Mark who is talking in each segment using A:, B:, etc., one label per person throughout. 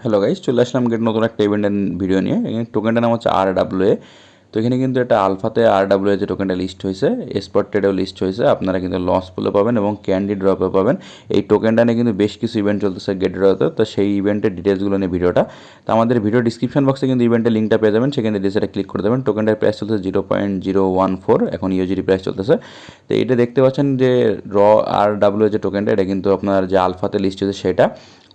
A: Hello guys, চলে আসলাম gate নতুন একটা ইভেন্টের ভিডিও নিয়ে। এখানে টোকেনটার নাম হচ্ছে RWA। তো এখানে কিন্তু এটা আলফাতে RWA যে টোকেনটা লিস্ট হয়েছে, স্পট ট্রেডেও লিস্ট হয়েছে। আপনারা কিন্তু লস পুলে পাবেন এবং ক্যান্ডি ড্রপে পাবেন। এই টোকেনটা নিয়ে কিন্তু বেশ কিছু ইভেন্ট চলতেছে গেট ড্রতে, তো সেই ইভেন্টের ডিটেলসগুলো নিয়ে ভিডিওটা। তো আমাদের ভিডিও ডিসক্রিপশন বক্সে কিন্তু ইভেন্টের লিঙ্কটা পেয়ে যাবেন, সেখানে ডিসেটা ক্লিক করে দেবেন। টোকেনটার প্রাইস চলতেছে 0.014, এখন ইউজিডি প্রাইস চলতেছে। তো এইটা দেখতে পাচ্ছেন যে RWA যে টোকেনটা, এটা কিন্তু আপনার যে আলফাতে লিস্ট হয়েছে সেটা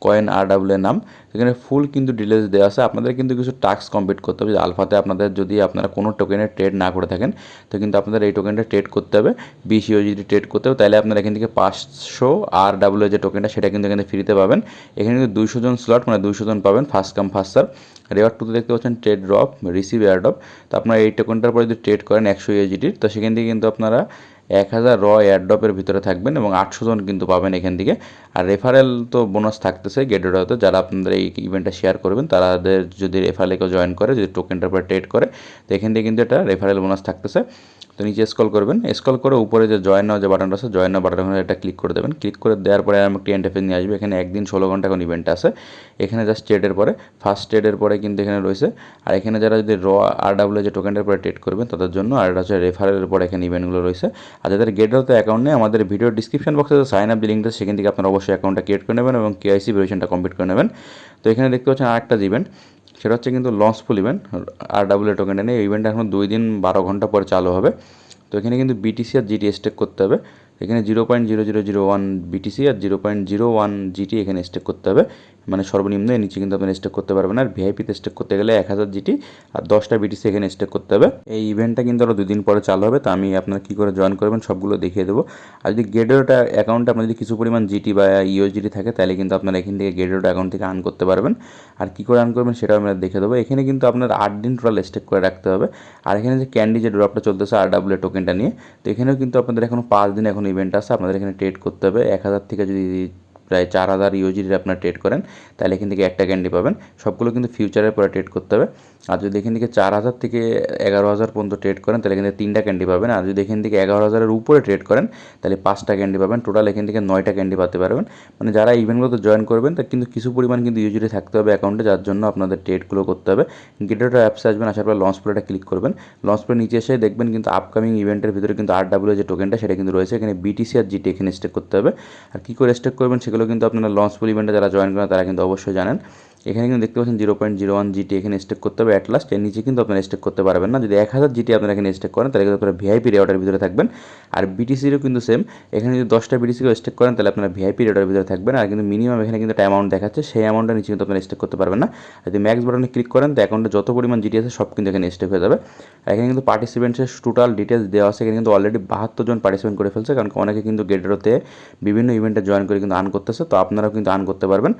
A: কয়েন RWA নাম। সেখানে ফুল কিন্তু ডিটেলস দেওয়া আছে। আপনাদের কিন্তু কিছু টাস্ক কমপ্লিট করতে হবে। আলফাতে আপনাদের যদি আপনারা কোনো টোকেনের ট্রেড না করে থাকেন, তো কিন্তু আপনাদের এই টোকেনটা ট্রেড করতে হবে, 20 ইউএসডি ট্রেড করতে হবে। তাহলে আপনারা এখান থেকে 500 RWA যে টোকেনটা সেটা কিন্তু এখানে ফ্রিতে পাবেন। এখানে কিন্তু 200 জন স্লট, মানে 200 জন পাবেন, first come first serve. Reward টুতে দেখতে পাচ্ছেন ট্রেড ড্রপ, রিসিভ এয়ারড্রপ। তো আপনারা এই টোকেনটার পরে যদি ট্রেড করেন 100 ইউএসডির, তো সেখান থেকে কিন্তু আপনারা 1000 এয়ারড্রপের ভিতরে থাকবেন এবং 800 জন কিন্তু পাবেন এখান থেকে। আর রেফারেল তো বোনাস থাকতেছে গেটওয়েতে, যারা আপনাদের এই ইভেন্টটা শেয়ার করবেন তাদের যদি রেফারেলে কেউ জয়েন করে, যদি টোকেনটার পরে ট্রেড করে, তো এখান থেকে কিন্তু এটা রেফারেল বোনাস থাকতেছে। তো নিচে স্ক্রল করবেন, স্ক্রল করে উপরে যে জয়েন নাও যে বাটনটা আছে, জয়েন নাও বাটনে এটা ক্লিক করে দেবেন। ক্লিক করে দেওয়ার পরে একটি ইন্টারফেস নিয়ে আসবে। এখানে একদিন 16 ঘন্টা এখন ইভেন্ট আছে। এখানে জাস্ট ট্রেডের পরে ফার্স্ট ট্রেডের পরে কিন্তু এখানে রয়েছে। আর এখানে যারা যদি RWA যে টোকেনটার পরে ট্রেড করবেন তাদের জন্য, আর এটা হচ্ছে রেফারেলের পরে এখানে ইভেন্টগুলো রয়েছে। আর যাদের গেটওয়েতে অ্যাকাউন্ট নেই, আমাদের ভিডিও ডিসক্রিপশন বক্সে সাইন আপ যে লিঙ্কটা, সেখান থেকে আপনারা অবশ্যই অ্যাকাউন্টটা ক্রিয়েট করে নেবেন এবং কেআইসি ভেরিফিকেশনটা কমপ্লিট করে নেবেন। তো এখানে দেখতে পাচ্ছেন আরেকটা ইভেন্ট, সেটা হচ্ছে কিন্তু লঞ্চফুল ইভেন্ট। RWA টোকেনটা নেই, এই ইভেন্টটা এখন 2 দিন 12 ঘন্টা পরে চালু হবে। তো এখানে কিন্তু BTC আর GT স্টেক করতে হবে। এখানে 0.0001 BTC আর 0.01 GT এখানে স্টেক করতে হবে, মানে সর্বনিম্ন। এর নিচে কিন্তু আপনি স্টেক করতে পারবেন। আর ভিআইপিতে স্টেক করতে গেলে 1000 GT আর 10টা BTC এখানে স্টেক করতে হবে। এই ইভেন্টটা কিন্তু আরও 2 দিন পরে চালু হবে। তো আমি আপনারা কী করে জয়েন করবেন সবগুলো দেখিয়ে দেবো। আর যদি গেটওয়েটা অ্যাকাউন্টে আপনার যদি কিছু পরিমাণ GT বা ইউএসডিটি থাকে, তাহলে কিন্তু আপনারা এখান থেকে গেটওয়েটা অ্যাকাউন্ট থেকে আর্ন করতে পারবেন। আর কী করে আর্ন করবেন সেটাও আমরা দেখে দেবো। এখানে কিন্তু আপনার 8 দিন টোটাল স্টেক করে রাখতে হবে। আর এখানে যে ক্যান্ডি যে ড্রপটা চলতেছে RWA টোকেনটা নিয়ে, তো এখানেও কিন্তু আপনাদের এখনও 5 দিন এখন ইভেন্ট আছে। আপনাদের এখানে ট্রেড করতে হবে 1000 থেকে যদি প্রায় 4000 ইউজিডির আপনার ট্রেড করেন, তাহলে এখান থেকে একটা ক্যান্ডি পাবেন। সবগুলো কিন্তু ফিউচারের পরে ট্রেড করতে হবে। আর যদি এখান থেকে 4000 থেকে 11000 পর্যন্ত ট্রেড করেন, তাহলে এখান থেকে 3টা ক্যান্ডি পাবেন। আর যদি এখান থেকে 11000-এর উপরে ট্রেড করেন, তাহলে 5টা ক্যান্ডি পাবেন। টোটাল এখান থেকে 9টা ক্যান্ডি পাতে পারবেন। মানে যারা ইভেন্টগুলোতে জয়েন করবেন, তা কিন্তু কিছু পরিমাণ কিন্তু ইউজিডি থাকতে হবে অ্যাকাউন্টে, যার জন্য আপনাদের ট্রেডগুলো করতে হবে। গেটওয়েটা অ্যাপসে আসবেন, আসার পর লঞ্চ প্লেটা ক্লিক করবেন। লঞ্চ প্লে নিচে এসে দেখবেন কিন্তু আপকামিং ইভেন্টের ভিতরে কিন্তু RWA যে টোকেনটা সেটা কিন্তু রয়েছে। এখানে BTC আর GT এখানে স্টেক করতে হবে। আর কী করে স্টেক করবেন সেগুলো কিন্তু আপনারা লঞ্চ ফুল ইভেন্টে যারা জয়েন করেন তারা কিন্তু অবশ্যই জানেন। এখানে কিন্তু দেখতে পাচ্ছেন 0.01 GT এখানে স্টেক করতে হবে অ্যাট লাস্ট। এর নিচে কিন্তু আপনারা স্টেক করতে পারবেন না। যদি 1000 GT আপনারা এখানে স্টেক করেন, তাহলে কিন্তু আপনারা ভিআইপি রেওয়ার্ডের ভিতরে থাকবেন। আর BTCরও কিন্তু সেম, এখানে যদি 10টা BTCকেও স্টেক করেন, তাহলে আপনারা ভিআইপি রেওয়ার্ডের ভিতরে থাকবেন। আর কিন্তু মিনিমাম এখানে কিন্তু একটা অ্যামাউন্ট দেখাচ্ছে, সেই অ্যামাউন্টের নিচে কিন্তু আপনারা স্টেক করতে পারবেন না। যদি ম্যাক্স বাটনে ক্লিক করেন, তো অ্যাকাউন্টে যত পরিমাণ GT আছে সব কিন্তু এখানে স্টেক হয়ে যাবে। আর এখানে কিন্তু পার্টিসিপেন্টসের টোটাল ডিটেলস দেওয়া আছে। এখানে কিন্তু অলরেডি 72 জন পার্টিসিপেন্ট করে ফেলছে, কারণ অনেকে কিন্তু গেটওয়েতে বিভিন্ন ইভেন্টে জয়েন করে কিন্তু আর্ন করতেছে। তো আপনারাও কিন্তু আর্ন করতে পারবেন।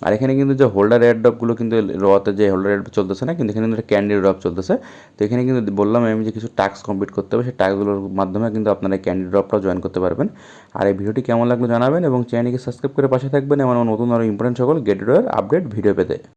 A: আর এখানে কিন্তু যে হোল্ডার এয়ারড্রপগুলো কিন্তু রতে যে হোল্ডার এয়ারড্রপ চলতেছে না, কিন্তু এখানে কিন্তু ক্যান্ডি ড্রপ চলতেছে। তো এখানে কিন্তু বললাম আমি যে কিছু টাস্ক কমপ্লিট করতে হবে, সেই টাস্কগুলোর মাধ্যমে কিন্তু আপনারা ক্যান্ডি ড্রপটাও জয়েন করতে পারবেন। আর এই ভিডিওটি কেমন লাগলো জানাবেন এবং চ্যানেলকে সাবস্ক্রাইব করে পাশে থাকবেন এমন নতুন আরও ইম্পর্টেন্ট সকল গেটওয়ের আপডেট ভিডিও পেতে।